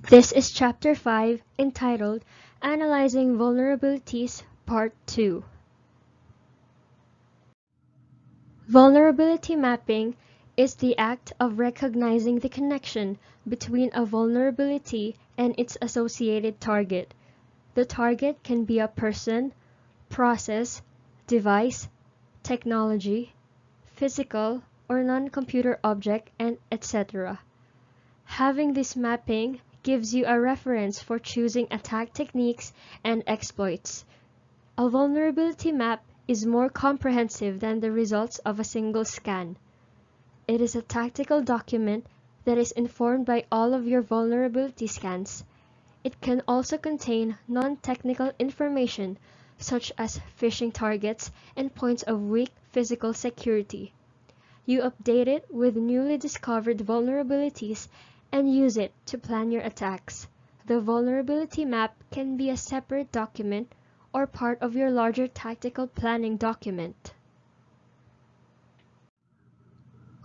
This is Chapter 5 entitled Analyzing Vulnerabilities Part 2. Vulnerability mapping is the act of recognizing the connection between a vulnerability and its associated target. The target can be a person, process, device, technology, physical or non-computer object, and etc. Having this mapping gives you a reference for choosing attack techniques and exploits. A vulnerability map is more comprehensive than the results of a single scan. It is a tactical document that is informed by all of your vulnerability scans. It can also contain non-technical information such as phishing targets and points of weak physical security. You update it with newly discovered vulnerabilities and use it to plan your attacks. The vulnerability map can be a separate document or part of your larger tactical planning document.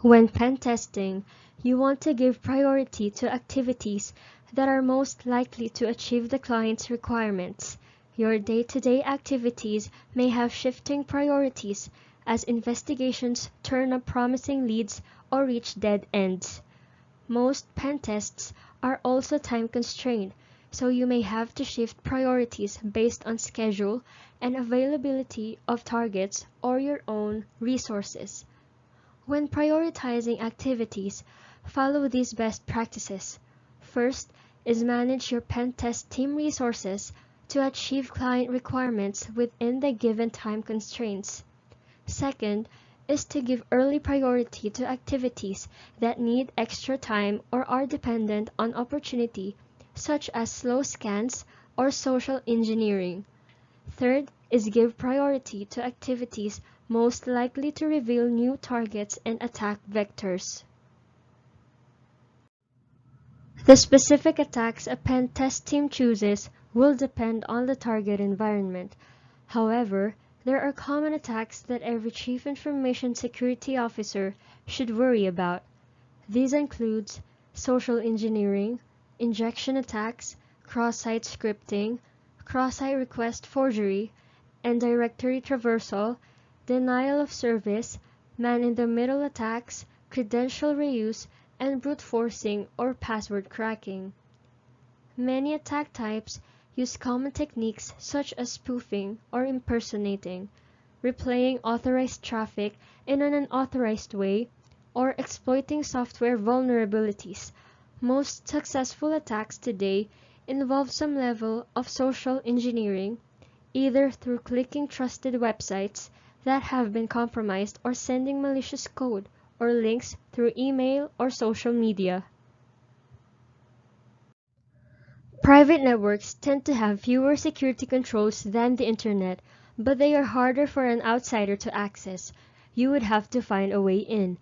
When pen testing, you want to give priority to activities that are most likely to achieve the client's requirements. Your day-to-day activities may have shifting priorities as investigations turn up promising leads or reach dead ends. Most pen tests are also time-constrained, so you may have to shift priorities based on schedule and availability of targets or your own resources. When prioritizing activities, follow these best practices. First is manage your pen test team resources to achieve client requirements within the given time constraints. Second is to give early priority to activities that need extra time or are dependent on opportunity, such as slow scans or social engineering. Third is give priority to activities most likely to reveal new targets and attack vectors. The specific attacks a pen test team chooses will depend on the target environment. However, there are common attacks that every Chief Information Security Officer should worry about. These include social engineering, injection attacks, cross-site scripting, cross-site request forgery, and directory traversal, denial of service, man-in-the-middle attacks, credential reuse, and brute forcing or password cracking. Many attack types use common techniques such as spoofing or impersonating, replaying authorized traffic in an unauthorized way, or exploiting software vulnerabilities. Most successful attacks today involve some level of social engineering, either through clicking trusted websites that have been compromised or sending malicious code or links through email or social media. Private networks tend to have fewer security controls than the internet, but they are harder for an outsider to access. You would have to find a way in.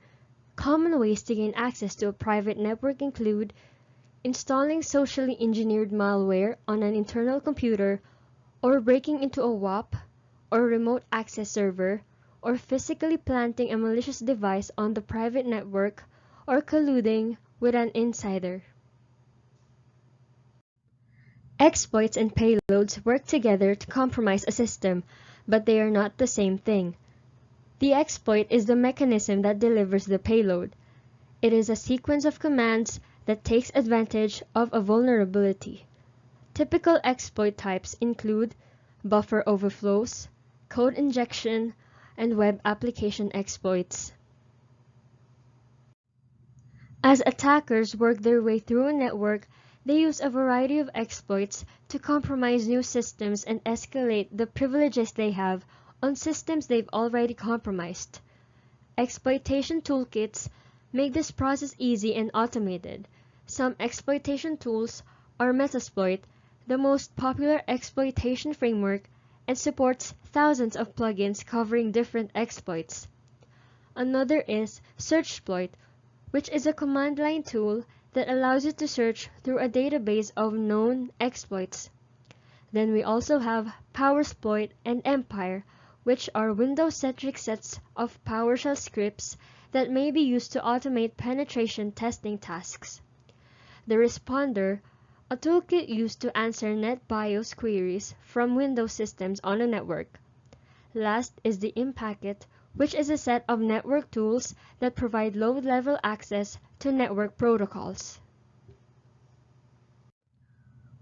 Common ways to gain access to a private network include installing socially engineered malware on an internal computer, or breaking into a WAP or remote access server, or physically planting a malicious device on the private network, or colluding with an insider. Exploits and payloads work together to compromise a system, but they are not the same thing. The exploit is the mechanism that delivers the payload. It is a sequence of commands that takes advantage of a vulnerability. Typical exploit types include buffer overflows, code injection, and web application exploits. As attackers work their way through a network, they use a variety of exploits to compromise new systems and escalate the privileges they have on systems they've already compromised. Exploitation toolkits make this process easy and automated. Some exploitation tools are Metasploit, the most popular exploitation framework, and supports thousands of plugins covering different exploits. Another is Searchsploit, which is a command line tool that allows you to search through a database of known exploits. Then we also have Powersploit and Empire, which are Windows-centric sets of PowerShell scripts that may be used to automate penetration testing tasks. The Responder, a toolkit used to answer NetBIOS queries from Windows systems on a network. Last is the IMPacket, which is a set of network tools that provide low-level access to network protocols.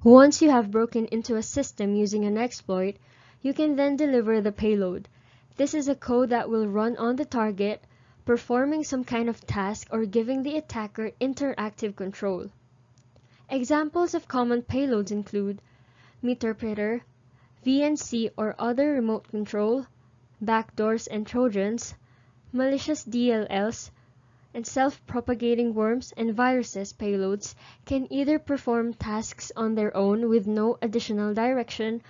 Once you have broken into a system using an exploit, you can then deliver the payload. This is a code that will run on the target, performing some kind of task or giving the attacker interactive control. Examples of common payloads include meterpreter, VNC or other remote control, backdoors and trojans, malicious DLLs, and self-propagating worms and viruses. Payloads can either perform tasks on their own with no additional direction,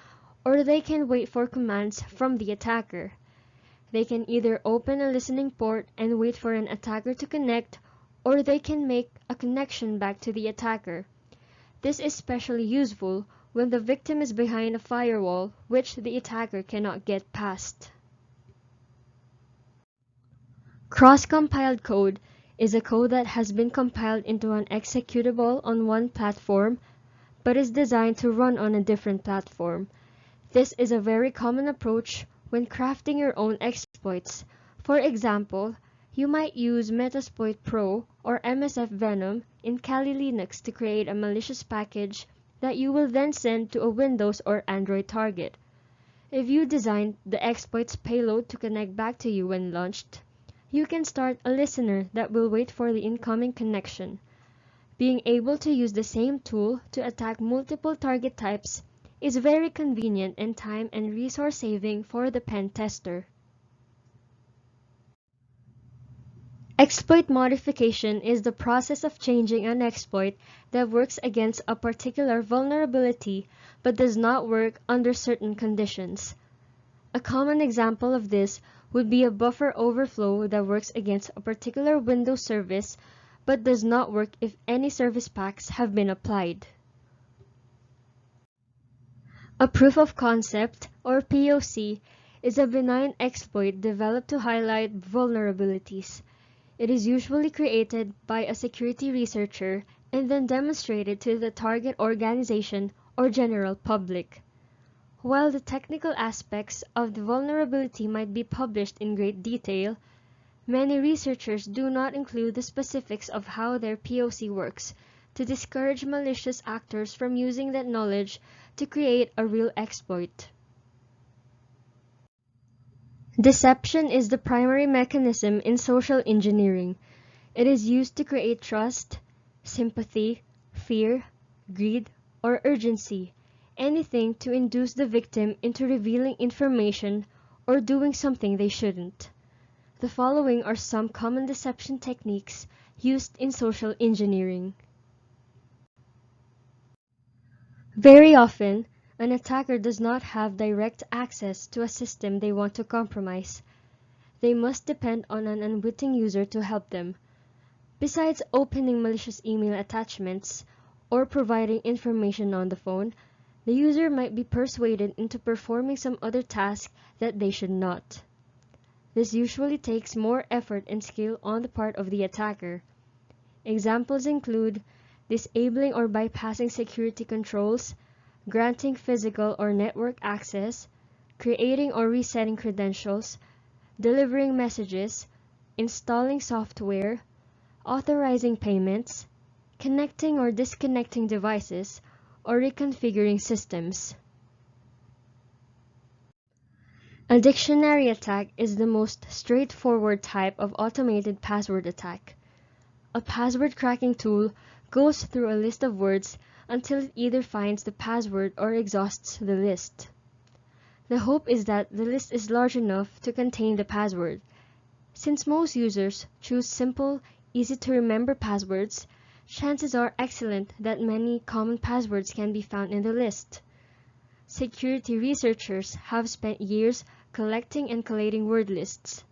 or they can wait for commands from the attacker. They can either open a listening port and wait for an attacker to connect, or they can make a connection back to the attacker. This is especially useful when the victim is behind a firewall which the attacker cannot get past. Cross-compiled code is a code that has been compiled into an executable on one platform but is designed to run on a different platform. This is a very common approach when crafting your own exploits. For example, you might use Metasploit Pro or MSF Venom in Kali Linux to create a malicious package that you will then send to a Windows or Android target. If you designed the exploit's payload to connect back to you when launched, you can start a listener that will wait for the incoming connection. Being able to use the same tool to attack multiple target types is very convenient and time and resource saving for the pen tester. Exploit modification is the process of changing an exploit that works against a particular vulnerability but does not work under certain conditions. A common example of this would be a buffer overflow that works against a particular Windows service but does not work if any service packs have been applied. A proof of concept, or POC, is a benign exploit developed to highlight vulnerabilities. It is usually created by a security researcher and then demonstrated to the target organization or general public. While the technical aspects of the vulnerability might be published in great detail, many researchers do not include the specifics of how their POC works to discourage malicious actors from using that knowledge to create a real exploit. Deception is the primary mechanism in social engineering. It is used to create trust, sympathy, fear, greed, or urgency, anything to induce the victim into revealing information or doing something they shouldn't. The following are some common deception techniques used in social engineering. Very often, an attacker does not have direct access to a system they want to compromise. They must depend on an unwitting user to help them. Besides opening malicious email attachments or providing information on the phone, the user might be persuaded into performing some other task that they should not. This usually takes more effort and skill on the part of the attacker. Examples include disabling or bypassing security controls, granting physical or network access, creating or resetting credentials, delivering messages, installing software, authorizing payments, connecting or disconnecting devices, or reconfiguring systems. A dictionary attack is the most straightforward type of automated password attack. A password cracking tool goes through a list of words until it either finds the password or exhausts the list. The hope is that the list is large enough to contain the password. Since most users choose simple, easy-to-remember passwords, chances are excellent that many common passwords can be found in the list. Security researchers have spent years collecting and collating word lists.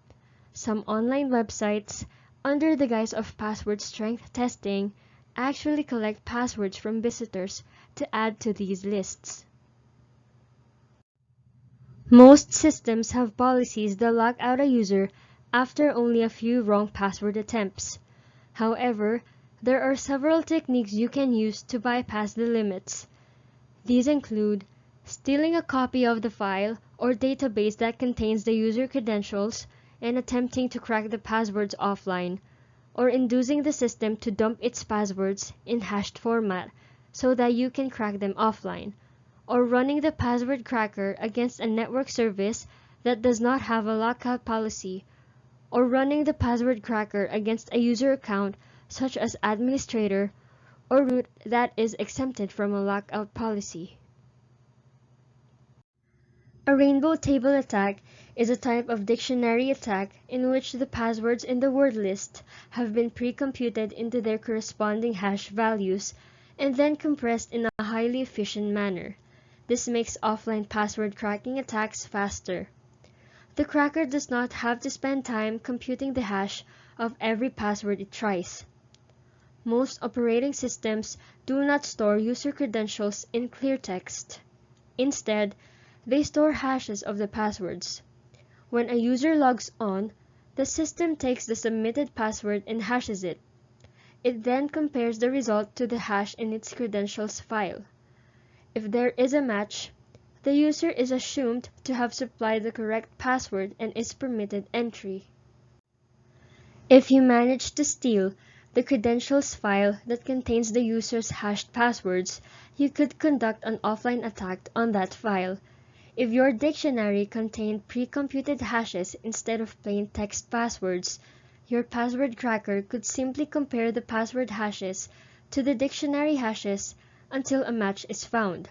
Some online websites, under the guise of password strength testing, actually collect passwords from visitors to add to these lists. Most systems have policies that lock out a user after only a few wrong password attempts. However, There are several techniques you can use to bypass the limits. These include stealing a copy of the file or database that contains the user credentials and attempting to crack the passwords offline, or inducing the system to dump its passwords in hashed format so that you can crack them offline, or running the password cracker against a network service that does not have a lockout policy, or running the password cracker against a user account such as administrator or root that is exempted from a lockout policy. A rainbow table attack is a type of dictionary attack in which the passwords in the word list have been pre-computed into their corresponding hash values and then compressed in a highly efficient manner. This makes offline password cracking attacks faster. The cracker does not have to spend time computing the hash of every password it tries. Most operating systems do not store user credentials in clear text. Instead, they store hashes of the passwords. When a user logs on, the system takes the submitted password and hashes it. It then compares the result to the hash in its credentials file. If there is a match, the user is assumed to have supplied the correct password and is permitted entry. If you manage to steal the credentials file that contains the user's hashed passwords, you could conduct an offline attack on that file. If your dictionary contained pre-computed hashes instead of plain text passwords, your password cracker could simply compare the password hashes to the dictionary hashes until a match is found.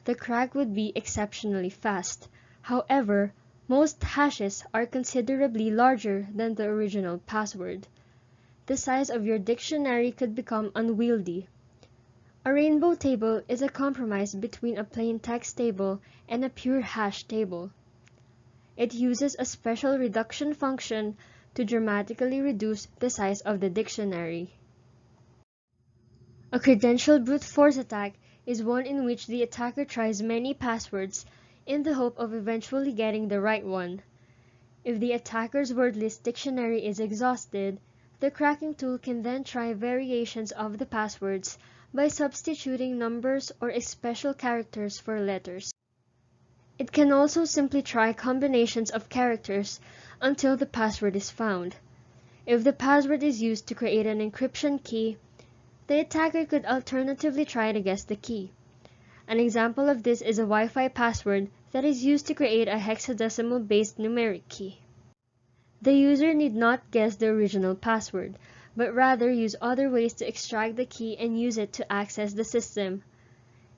The crack would be exceptionally fast. However, most hashes are considerably larger than the original password. The size of your dictionary could become unwieldy. A rainbow table is a compromise between a plain text table and a pure hash table. It uses a special reduction function to dramatically reduce the size of the dictionary. A credential brute force attack is one in which the attacker tries many passwords in the hope of eventually getting the right one. If the attacker's word list dictionary is exhausted, the cracking tool can then try variations of the passwords by substituting numbers or special characters for letters. It can also simply try combinations of characters until the password is found. If the password is used to create an encryption key, the attacker could alternatively try to guess the key. An example of this is a Wi-Fi password that is used to create a hexadecimal-based numeric key. The user need not guess the original password, but rather use other ways to extract the key and use it to access the system.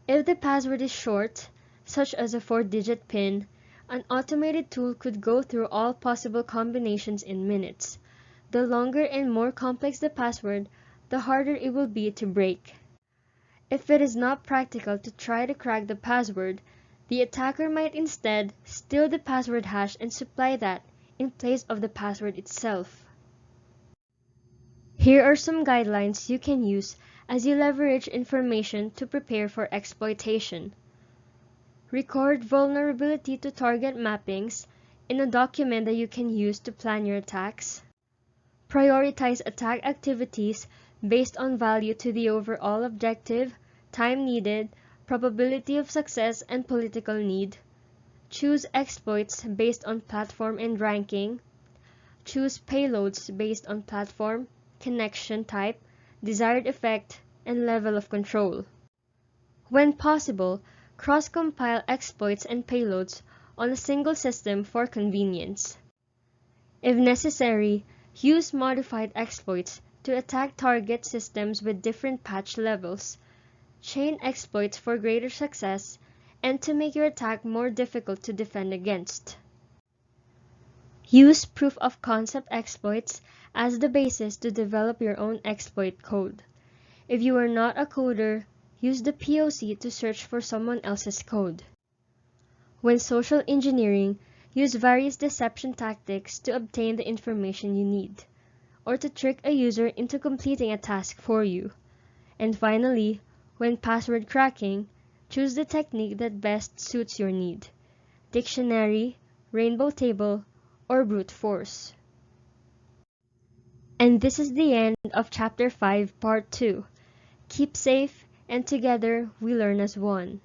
If the password is short, such as a 4-digit PIN, an automated tool could go through all possible combinations in minutes. The longer and more complex the password, the harder it will be to break. If it is not practical to try to crack the password, the attacker might instead steal the password hash and supply that in place of the password itself. Here are some guidelines you can use as you leverage information to prepare for exploitation. Record vulnerability to target mappings in a document that you can use to plan your attacks. Prioritize attack activities based on value to the overall objective, time needed, probability of success, and political need. Choose exploits based on platform and ranking. Choose payloads based on platform, connection type, desired effect, and level of control. When possible, cross-compile exploits and payloads on a single system for convenience. If necessary, use modified exploits to attack target systems with different patch levels, chain exploits for greater success, and to make your attack more difficult to defend against. Use proof-of-concept exploits as the basis to develop your own exploit code. If you are not a coder, use the POC to search for someone else's code. When social engineering, use various deception tactics to obtain the information you need, or to trick a user into completing a task for you. And finally, when password cracking, choose the technique that best suits your need: dictionary, rainbow table, or brute force. And this is the end of Chapter 5, Part 2. Keep safe, and together we learn as one.